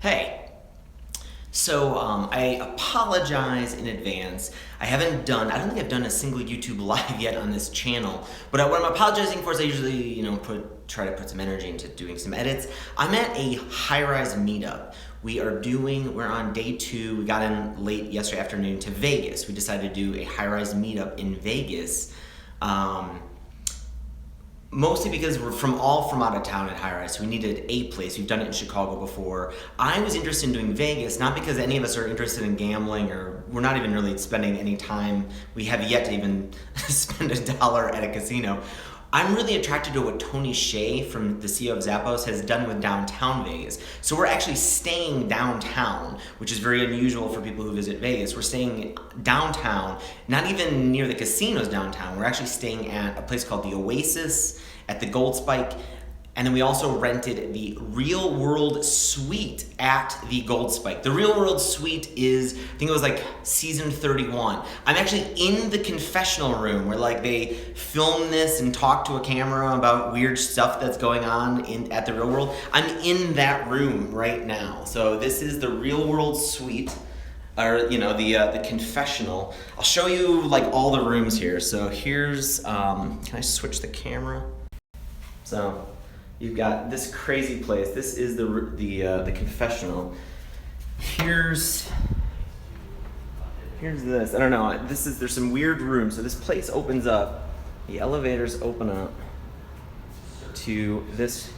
Hey, so I apologize in advance. I don't think I've done a single YouTube live yet on this channel, but what I'm apologizing for is I usually, try to put some energy into doing some edits. I'm at a high-rise meetup. We're on day 2. We got in late yesterday afternoon to Vegas. We decided to do a high-rise meetup in Vegas. Mostly because we're all from out of town at High Rise, so we needed a place. We've done it in Chicago before. I was interested in doing Vegas, not because any of us are interested in gambling, or we're not even really spending any time. We have yet to even spend $1 at a casino. I'm really attracted to what Tony Hsieh from the CEO of Zappos has done with downtown Vegas. So we're actually staying downtown, which is very unusual for people who visit Vegas. We're staying downtown, not even near the casinos downtown. We're actually staying at a place called the Oasis at the Gold Spike. And then we also rented the Real World Suite at the Gold Spike. The Real World Suite is, I think it was like season 31. I'm actually in the confessional room where they film this and talk to a camera about weird stuff that's going on at the Real World. I'm in that room right now. So this is the Real World Suite, or the confessional. I'll show you all the rooms here. So here's, can I switch the camera? So you've got this crazy place. This is the confessional. Here's this. I don't know. There's some weird rooms. So this place opens up. The elevators open up to this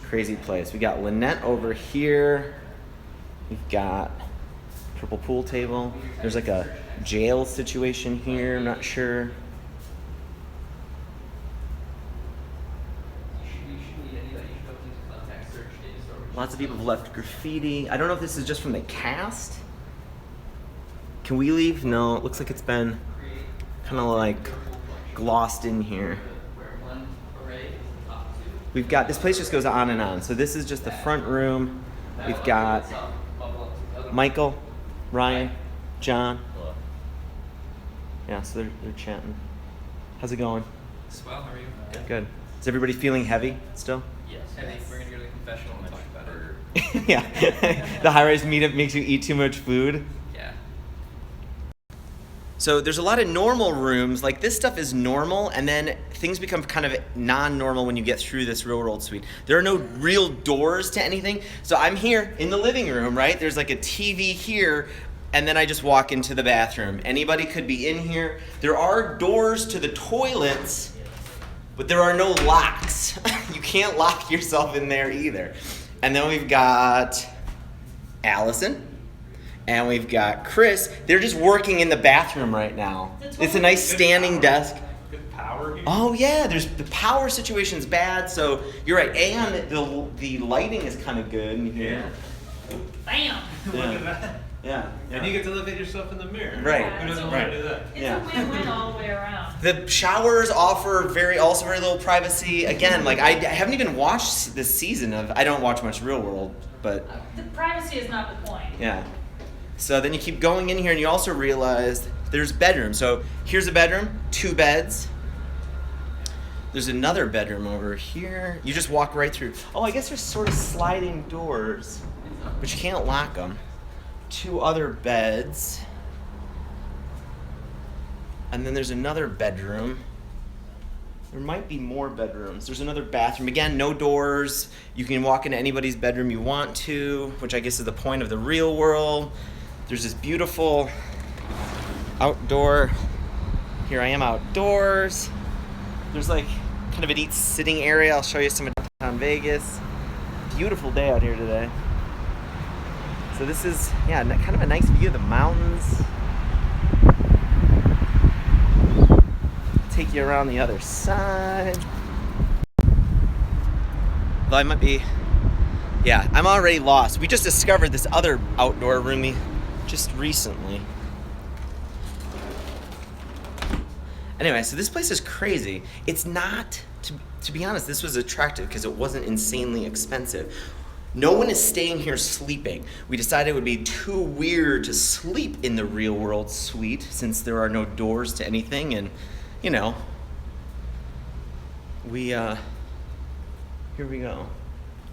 crazy place. We got Lynette over here. We've got purple pool table. There's a jail situation here. I'm not sure. Lots of people have left graffiti. I don't know if this is just from the cast. Can we leave? No, it looks like it's been kind of glossed in here. We've got, this place just goes on and on. So this is just the front room. We've got Michael, Ryan, John. Yeah, so they're chatting. How's it going? Swell, how are you? Good. Is everybody feeling heavy still? Yes. Heavy. We're going to go to the confessional and talk about it. Yeah. The high-rise meetup makes you eat too much food. Yeah. So there's a lot of normal rooms. This stuff is normal, and then things become kind of non-normal when you get through this Real World Suite. There are no real doors to anything. So I'm here in the living room, right? There's a TV here, and then I just walk into the bathroom. Anybody could be in here. There are doors to the toilets, but there are no locks. You can't lock yourself in there either. And then we've got Allison, and we've got Chris. They're just working in the bathroom right now. It's a nice standing desk. Good power here. Oh yeah, the power situation's bad, so you're right. And the lighting is kind of good in here. Bam! Look at that. Yeah. And you get to look at yourself in the mirror. Right. Who doesn't want to do that? It's a win-win all the way around. The showers offer also very little privacy. Again, I haven't even watched this season of. I don't watch much Real World, but The privacy is not the point. yeah. So then you keep going in here, and you also realize there's bedrooms. So here's a bedroom, 2 beds. There's another bedroom over here. You just walk right through. Oh, I guess there's sort of sliding doors, but you can't lock them. 2 other beds. And then there's another bedroom. There might be more bedrooms. There's another bathroom. Again, no doors. You can walk into anybody's bedroom you want to, which I guess is the point of the Real World. There's this beautiful outdoor. Here I am outdoors. There's kind of a neat sitting area. I'll show you some of downtown Vegas. Beautiful day out here today. So this is, kind of a nice view of the mountains. Take you around the other side. Though I might be, I'm already lost. We just discovered this other outdoor room just recently. Anyway, so this place is crazy. It's not, to be honest, this was attractive because it wasn't insanely expensive. No one is staying here sleeping. We decided it would be too weird to sleep in the Real World Suite since there are no doors to anything, and we here we go.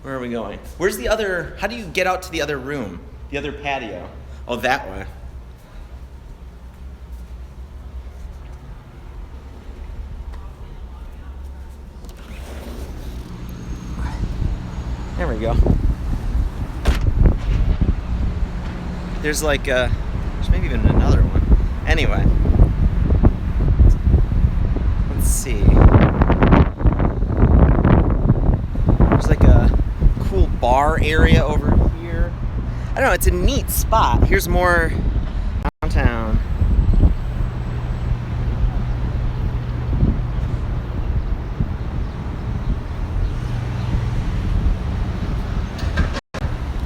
Where are we going? Where's the other, how do you get out to the other room? The other patio? Oh, that way. There we go. There's like there's maybe even another one. Anyway. Let's see. There's like a cool bar area over here. I don't know, it's a neat spot. Here's more downtown.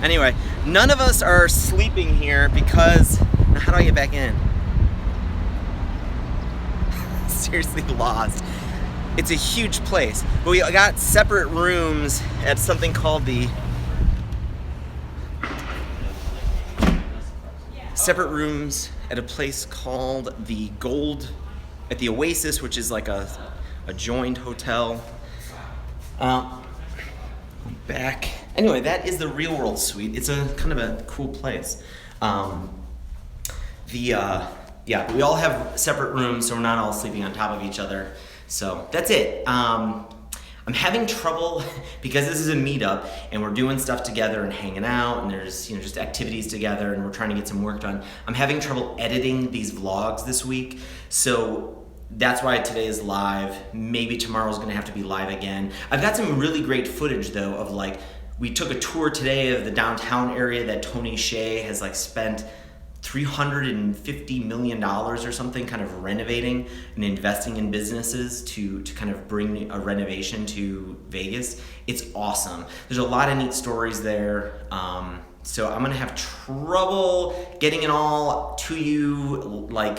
Anyway, none of us are sleeping here because, now how do I get back in? Seriously lost. It's a huge place, but we got separate rooms at something called the at a place called the Gold at the Oasis, which is like a joined hotel. Back. Anyway, that is the Real World Suite. It's a kind of a cool place. Yeah, we all have separate rooms, so we're not all sleeping on top of each other. So that's it. I'm having trouble because this is a meetup and we're doing stuff together and hanging out and there's just activities together and we're trying to get some work done. I'm having trouble editing these vlogs this week, so that's why today is live. Maybe tomorrow's gonna have to be live again. I've got some really great footage though of like, we took a tour today of the downtown area that Tony Hsieh has like spent $350 million or something kind of renovating and investing in businesses to kind of bring a renovation to Vegas. It's awesome. There's a lot of neat stories there. So I'm gonna have trouble getting it all to you like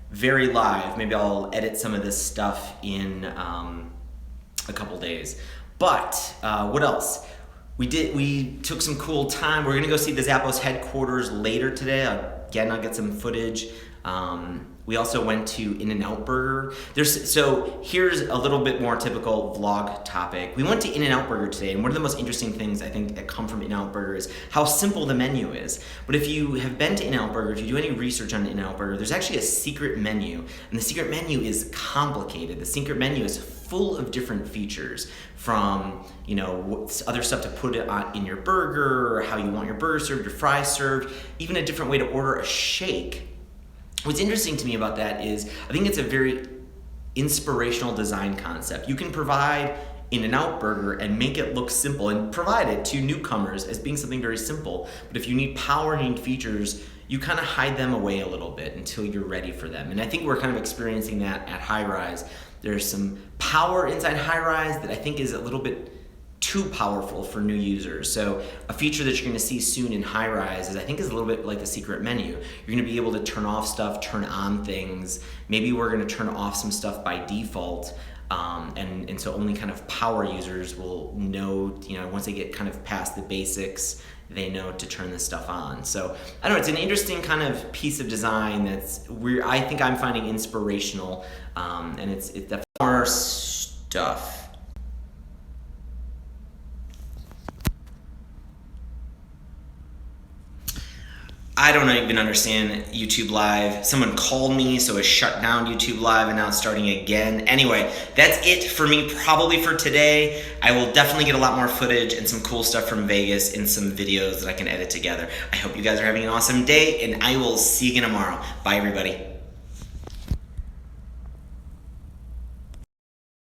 very live. Maybe I'll edit some of this stuff in a couple days. But what else? We took some cool time. We're gonna go see the Zappos headquarters later today. Again, I'll get some footage. We also went to In-N-Out Burger. So here's a little bit more typical vlog topic. We went to In-N-Out Burger today, and one of the most interesting things I think that come from In-N-Out Burger is how simple the menu is. But if you have been to In-N-Out Burger, if you do any research on In-N-Out Burger, there's actually a secret menu, and the secret menu is complicated. The secret menu is full of different features, from other stuff to put it on in your burger, or how you want your burger served, your fries served, even a different way to order a shake. What's interesting to me about that is I think it's a very inspirational design concept. You can provide In-N-Out Burger and make it look simple and provide it to newcomers as being something very simple. But if you need power and need features, you kind of hide them away a little bit until you're ready for them. And I think we're kind of experiencing that at High Rise. There's some power inside High Rise that I think is a little bit too powerful for new users. So a feature that you're gonna see soon in High Rise is a little bit like the secret menu. You're gonna be able to turn off stuff, turn on things. Maybe we're gonna turn off some stuff by default. And so only kind of power users will know, once they get kind of past the basics, they know to turn this stuff on. So I don't know, it's an interesting kind of piece of design I think I'm finding inspirational, and it's the more stuff. I don't even understand YouTube Live. Someone called me, so it shut down YouTube Live, and now it's starting again. Anyway, that's it for me probably for today. I will definitely get a lot more footage and some cool stuff from Vegas and some videos that I can edit together. I hope you guys are having an awesome day, and I will see you again tomorrow. Bye, everybody.